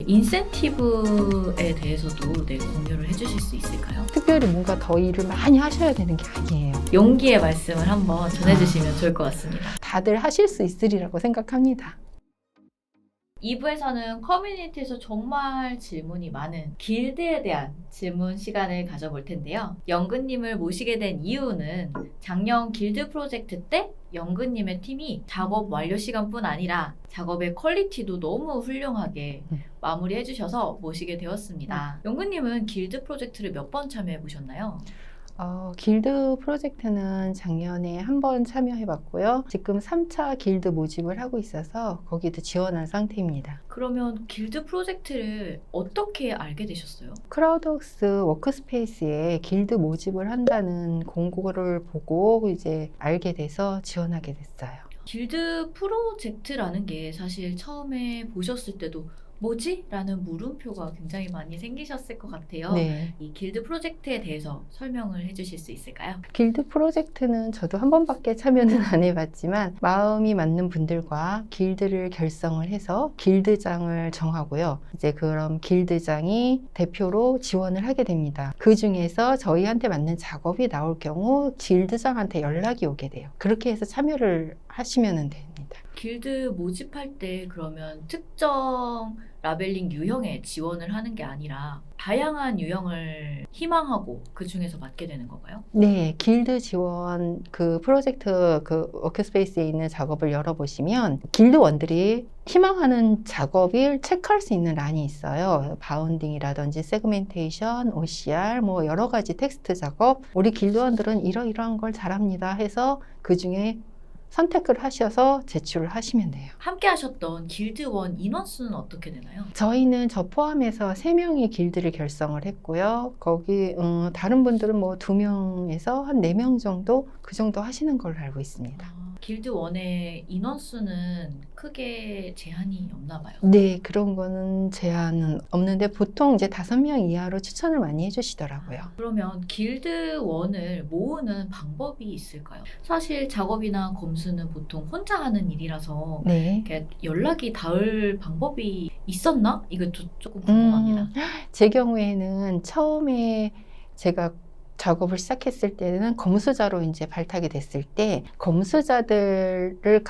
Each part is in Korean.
인센티브에 대해서도 공유를 해주실 수 있을까요? 특별히 뭔가 더 일을 많이 하셔야 되는 게 아니에요. 용기의 말씀을 한번 전해주시면 좋을 것 같습니다. 다들 하실 수 있으리라고 생각합니다. 2부에서는 커뮤니티에서 정말 질문이 많은 길드에 대한 질문 시간을 가져볼 텐데요. 영근님을 모시게 된 이유는 작년 길드 프로젝트 때 영근님의 팀이 작업 완료 시간뿐 아니라 작업의 퀄리티도 너무 훌륭하게 마무리해 주셔서 모시게 되었습니다. 영근님은 길드 프로젝트를 몇 번 참여해 보셨나요? 길드 프로젝트는 작년에 한 번 참여해봤고요. 지금 3차 길드 모집을 하고 있어서 거기도 지원한 상태입니다. 그러면 길드 프로젝트를 어떻게 알게 되셨어요? 크라우드웍스 워크스페이스에 길드 모집을 한다는 공고를 보고 이제 알게 돼서 지원하게 됐어요. 길드 프로젝트라는 게 사실 처음에 보셨을 때도 뭐지? 라는 물음표가 굉장히 많이 생기셨을 것 같아요. 네. 이 길드 프로젝트에 대해서 설명을 해주실 수 있을까요? 길드 프로젝트는 저도 한 번밖에 참여는 안 해봤지만 마음이 맞는 분들과 길드를 결성을 해서 길드장을 정하고요. 이제 그럼 길드장이 대표로 지원을 하게 됩니다. 그 중에서 저희한테 맞는 작업이 나올 경우 길드장한테 연락이 오게 돼요. 그렇게 해서 참여를 하시면 됩니다. 길드 모집할 때 그러면 특정 라벨링 유형에 지원을 하는 게 아니라 다양한 유형을 희망하고 그 중에서 맡게 되는 건가요? 네, 길드 지원 그 프로젝트 그 워크스페이스에 있는 작업을 열어보시면 길드원들이 희망하는 작업을 체크할 수 있는 란이 있어요. 바운딩이라든지 세그멘테이션, OCR, 뭐 여러 가지 텍스트 작업. 우리 길드원들은 이러이러한 걸 잘합니다 해서 그 중에 선택을 하셔서 제출을 하시면 돼요. 함께 하셨던 길드원 인원수는 어떻게 되나요? 저희는 저 포함해서 3명이 길드를 결성을 했고요. 거기 다른 분들은 뭐 2명에서 한 4명 정도 그 정도 하시는 걸로 알고 있습니다. 길드원의 인원수는 크게 제한이 없나 봐요. 네, 그런 거는 제한은 없는데 보통 이제 5명 이하로 추천을 많이 해주시더라고요. 그러면 길드원을 모으는 방법이 있을까요? 사실 작업이나 검수는 보통 혼자 하는 일이라서 네. 이렇게 연락이 닿을 방법이 있었나? 이것도 조금 궁금합니다. 제 경우에는 처음에 제가 작업을 시작했을 때는 검수자로 이제 발탁이 됐을 때 검수자들을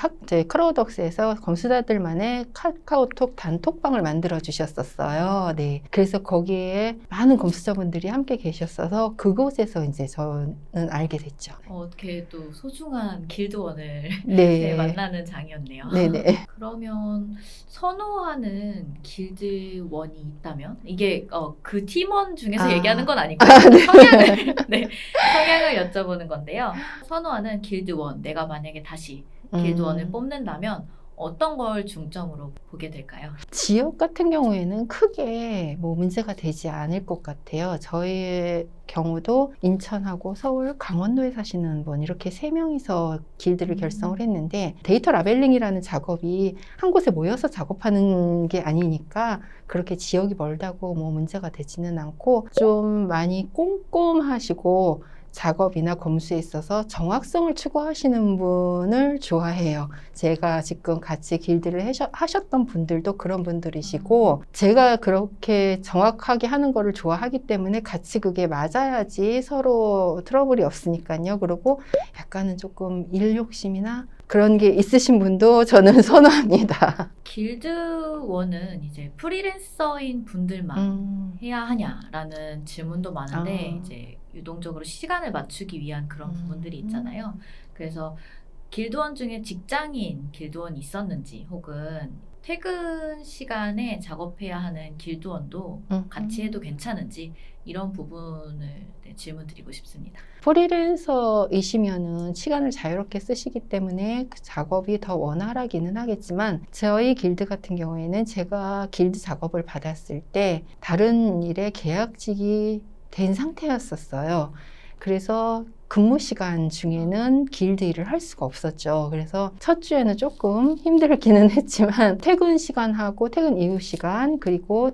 크라우드웍스에서 검수자들만의 카카오톡 단톡방을 만들어 주셨었어요. 네. 그래서 거기에 많은 검수자분들이 함께 계셨어서 그곳에서 이제 저는 알게 됐죠. 어떻게 또 소중한 길드원을 네. 만나는 장이었네요. 네네. 그러면 선호하는 길드원이 있다면 이게 그 팀원 중에서 얘기하는 건 아니고 성향을 성향을 여쭤보는 건데요. 선호하는 길드원, 내가 만약에 다시 길드원을 뽑는다면 어떤 걸 중점으로 보게 될까요? 지역 같은 경우에는 크게 뭐 문제가 되지 않을 것 같아요. 저의 경우도 인천하고 서울, 강원도에 사시는 분 이렇게 3명이서 길드를 결성을 했는데 데이터 라벨링이라는 작업이 한 곳에 모여서 작업하는 게 아니니까 그렇게 지역이 멀다고 뭐 문제가 되지는 않고 좀 많이 꼼꼼하시고 작업이나 검수에 있어서 정확성을 추구하시는 분을 좋아해요. 제가 지금 같이 길드를 하셨던 분들도 그런 분들이시고 제가 그렇게 정확하게 하는 거를 좋아하기 때문에 같이 그게 맞아야지 서로 트러블이 없으니까요. 그리고 약간은 조금 일 욕심이나 그런 게 있으신 분도 저는 선호합니다. 길드원은 이제 프리랜서인 분들만 해야 하냐라는 질문도 많은데 이제 유동적으로 시간을 맞추기 위한 그런 부분들이 있잖아요. 그래서 길드원 중에 직장인 길드원이 있었는지 혹은 퇴근 시간에 작업해야 하는 길드원도 같이 해도 괜찮은지 이런 부분을 질문 드리고 싶습니다. 프리랜서이시면은 시간을 자유롭게 쓰시기 때문에 그 작업이 더 원활하기는 하겠지만 저희 길드 같은 경우에는 제가 길드 작업을 받았을 때 다른 일에 계약직이 된 상태였었어요. 그래서 근무 시간 중에는 길드 일을 할 수가 없었죠. 그래서 첫 주에는 조금 힘들기는 했지만 퇴근 시간하고 퇴근 이후 시간 그리고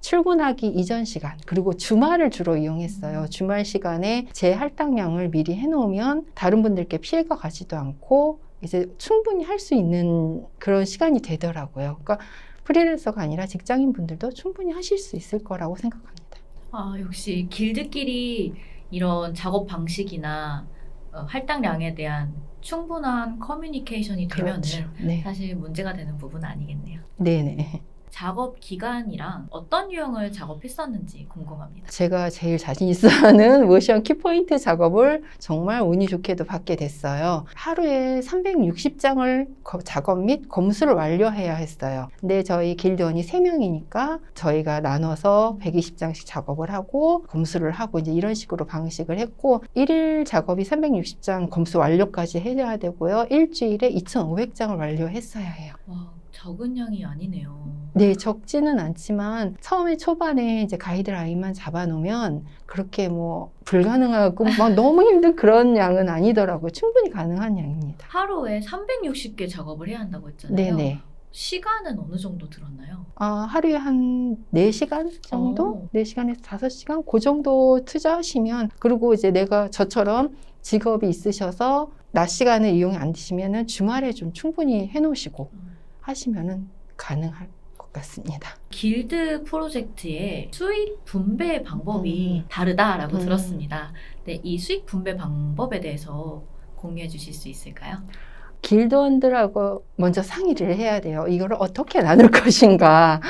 출근하기 이전 시간 그리고 주말을 주로 이용했어요. 주말 시간에 제 할당량을 미리 해놓으면 다른 분들께 피해가 가지도 않고 이제 충분히 할 수 있는 그런 시간이 되더라고요. 그러니까 프리랜서가 아니라 직장인 분들도 충분히 하실 수 있을 거라고 생각합니다. 역시 길드끼리 이런 작업 방식이나 할당량에 대한 충분한 커뮤니케이션이 되면은 그렇죠. 네. 사실 문제가 되는 부분은 아니겠네요. 네네. 작업 기간이랑 어떤 유형을 작업했었는지 궁금합니다. 제가 제일 자신 있어 하는 모션 키포인트 작업을 정말 운이 좋게도 받게 됐어요. 하루에 360장을 작업 및 검수를 완료해야 했어요. 근데 저희 길드원이 3명이니까 저희가 나눠서 120장씩 작업을 하고 검수를 하고 이제 이런 식으로 방식을 했고, 1일 작업이 360장 검수 완료까지 해야 되고요. 일주일에 2,500장을 완료했어야 해요. 와, 적은 양이 아니네요. 네, 적지는 않지만 처음에 초반에 이제 가이드라인만 잡아놓으면 그렇게 뭐 불가능하고 막 너무 힘든 그런 양은 아니더라고요. 충분히 가능한 양입니다. 하루에 360개 작업을 해야 한다고 했잖아요. 네네. 시간은 어느 정도 들었나요? 하루에 한 4시간 정도? 4시간에서 5시간? 그 정도 투자하시면, 그리고 이제 내가 저처럼 직업이 있으셔서 낮 시간을 이용이 안 되시면은 주말에 좀 충분히 해놓으시고 하시면은 가능할 것 같습니다. 길드 프로젝트의 수익 분배 방법이 다르다라고 들었습니다. 네, 이 수익 분배 방법에 대해서 공유해 주실 수 있을까요? 길드원들하고 먼저 상의를 해야 돼요. 이거를 어떻게 나눌 것인가.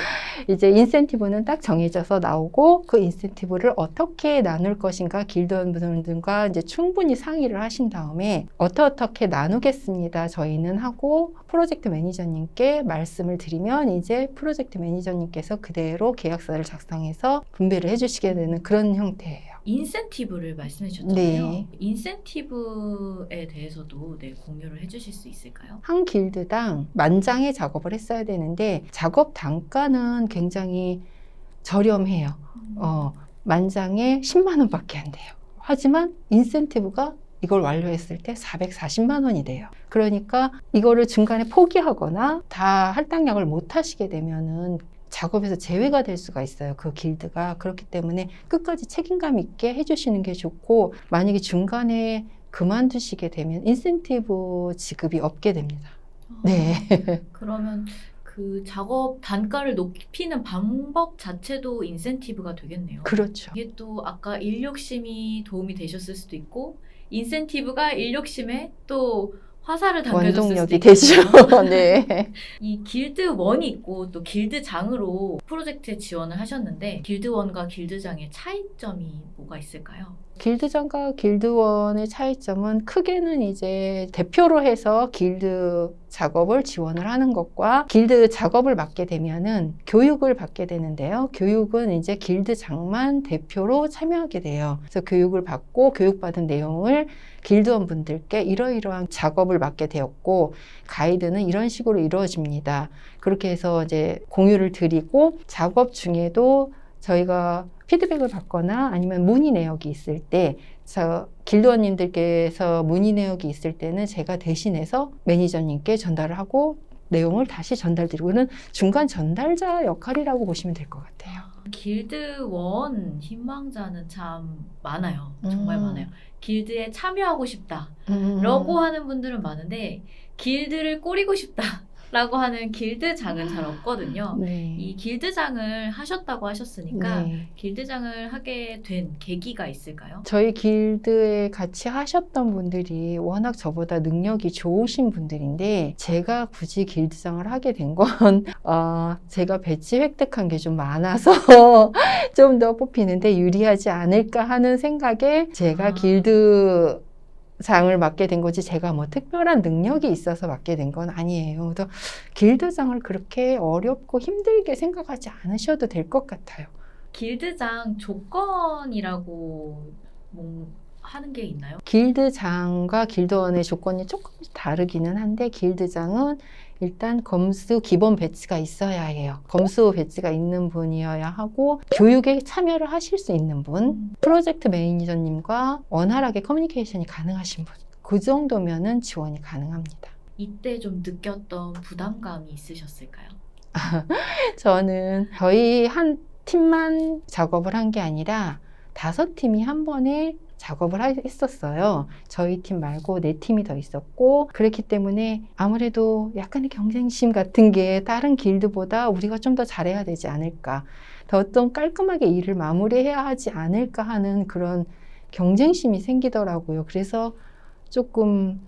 이제 인센티브는 딱 정해져서 나오고, 그 인센티브를 어떻게 나눌 것인가 길드원분들과 이제 충분히 상의를 하신 다음에 어떻게 나누겠습니다. 저희는 하고 프로젝트 매니저님께 말씀을 드리면 이제 프로젝트 매니저님께서 그대로 계약서를 작성해서 분배를 해주시게 되는 그런 형태예요. 인센티브를 말씀해 주셨잖아요. 네. 인센티브에 대해서도 공유를 해주실 수 있을까요? 한 길드당 10,000장의 작업을 했어야 되는데 작업 단가는 굉장히 저렴해요. 10,000장에 10만 원밖에 안 돼요. 하지만 인센티브가 이걸 완료했을 때 440만 원이 돼요. 그러니까 이거를 중간에 포기하거나 다 할당량을 못 하시게 되면은 작업에서 제외가 될 수가 있어요. 그 길드가. 그렇기 때문에 끝까지 책임감 있게 해주시는 게 좋고, 만약에 중간에 그만두시게 되면 인센티브 지급이 없게 됩니다. 네. 그러면 그 작업 단가를 높이는 방법 자체도 인센티브가 되겠네요. 그렇죠. 이게 또 아까 일 욕심이 도움이 되셨을 수도 있고, 인센티브가 일 욕심에 또 화살을 당겨줬을 수도 원동력이 있겠네요. 되죠. 네. 이 길드원이 있고 또 길드장으로 프로젝트에 지원을 하셨는데, 길드원과 길드장의 차이점이 뭐가 있을까요? 길드장과 길드원의 차이점은 크게는 이제 대표로 해서 길드 작업을 지원을 하는 것과, 길드 작업을 맡게 되면은 교육을 받게 되는데요. 교육은 이제 길드장만 대표로 참여하게 돼요. 그래서 교육을 받고 교육받은 내용을 길드원 분들께 이러이러한 작업을 맡게 되었고, 가이드는 이런 식으로 이루어집니다. 그렇게 해서 이제 공유를 드리고, 작업 중에도 저희가 피드백을 받거나 아니면 문의 내역이 있을 때, 길드원님들께서 문의 내역이 있을 때는 제가 대신해서 매니저님께 전달을 하고 내용을 다시 전달드리고는 중간 전달자 역할이라고 보시면 될 것 같아요. 길드원 희망자는 참 많아요. 정말 많아요. 길드에 참여하고 싶다라고 하는 분들은 많은데, 길드를 꾸리고 싶다라고 하는 길드장은 잘 없거든요. 네. 이 길드장을 하셨다고 하셨으니까 네. 길드장을 하게 된 계기가 있을까요? 저희 길드에 같이 하셨던 분들이 워낙 저보다 능력이 좋으신 분들인데, 제가 굳이 길드장을 하게 된 건 제가 배지 획득한 게 좀 많아서 좀 더 뽑히는데 유리하지 않을까 하는 생각에 제가 길드 장을 맡게 된 거지, 제가 뭐 특별한 능력이 있어서 맡게 된 건 아니에요. 그래서 길드장을 그렇게 어렵고 힘들게 생각하지 않으셔도 될 것 같아요. 길드장 조건이라고 뭐 하는 게 있나요? 길드장과 길드원의 조건이 조금씩 다르기는 한데, 길드장은 일단 검수 기본 배지가 있어야 해요. 검수 배지가 있는 분이어야 하고, 교육에 참여를 하실 수 있는 분, 프로젝트 매니저님과 원활하게 커뮤니케이션이 가능하신 분, 그 정도면은 지원이 가능합니다. 이때 좀 느꼈던 부담감이 있으셨을까요? 저는 저희 한 팀만 작업을 한 게 아니라 5팀이 한 번에 작업을 했었어요. 저희 팀 말고 네 팀이 더 있었고, 그렇기 때문에 아무래도 약간의 경쟁심 같은 게 다른 길드보다 우리가 좀 더 잘해야 되지 않을까, 더 깔끔하게 일을 마무리해야 하지 않을까 하는 그런 경쟁심이 생기더라고요. 그래서 조금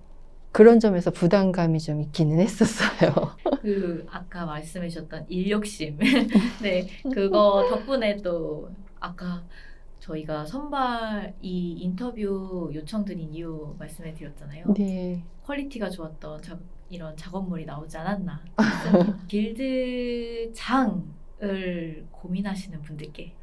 그런 점에서 부담감이 좀 있기는 했었어요. 아까 말씀해 주셨던 일욕심. 네, 그거 덕분에 또 아까 저희가 선발 이 인터뷰 요청드린 이유 말씀해 드렸잖아요. 네. 퀄리티가 좋았던 이런 작업물이 나오지 않았나. 길드장을 고민하시는 분들께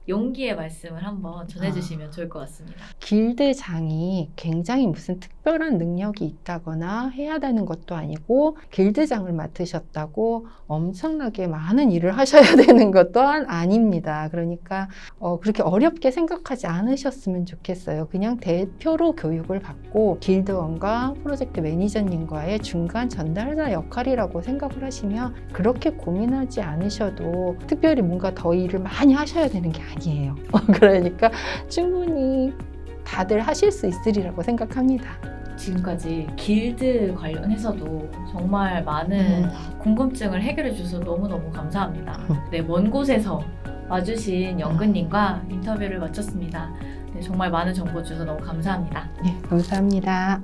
용기의 말씀을 한번 전해주시면 좋을 것 같습니다. 길드장이 굉장히 무슨 특별한 능력이 있다거나 해야 되는 것도 아니고, 길드장을 맡으셨다고 엄청나게 많은 일을 하셔야 되는 것 또한 아닙니다. 그러니까 그렇게 어렵게 생각하지 않으셨으면 좋겠어요. 그냥 대표로 교육을 받고 길드원과 프로젝트 매니저님과의 중간 전달자 역할이라고 생각을 하시면 그렇게 고민하지 않으셔도 특별히 뭔가 더 일을 많이 하셔야 되는 게 아니에요. 그러니까 충분히 다들 하실 수 있으리라고 생각합니다. 지금까지 길드 관련해서도 정말 많은 궁금증을 해결해 주셔서 너무너무 감사합니다. 네, 먼 곳에서 와주신 영근님과 인터뷰를 마쳤습니다. 네, 정말 많은 정보 주셔서 너무 감사합니다. 네, 감사합니다.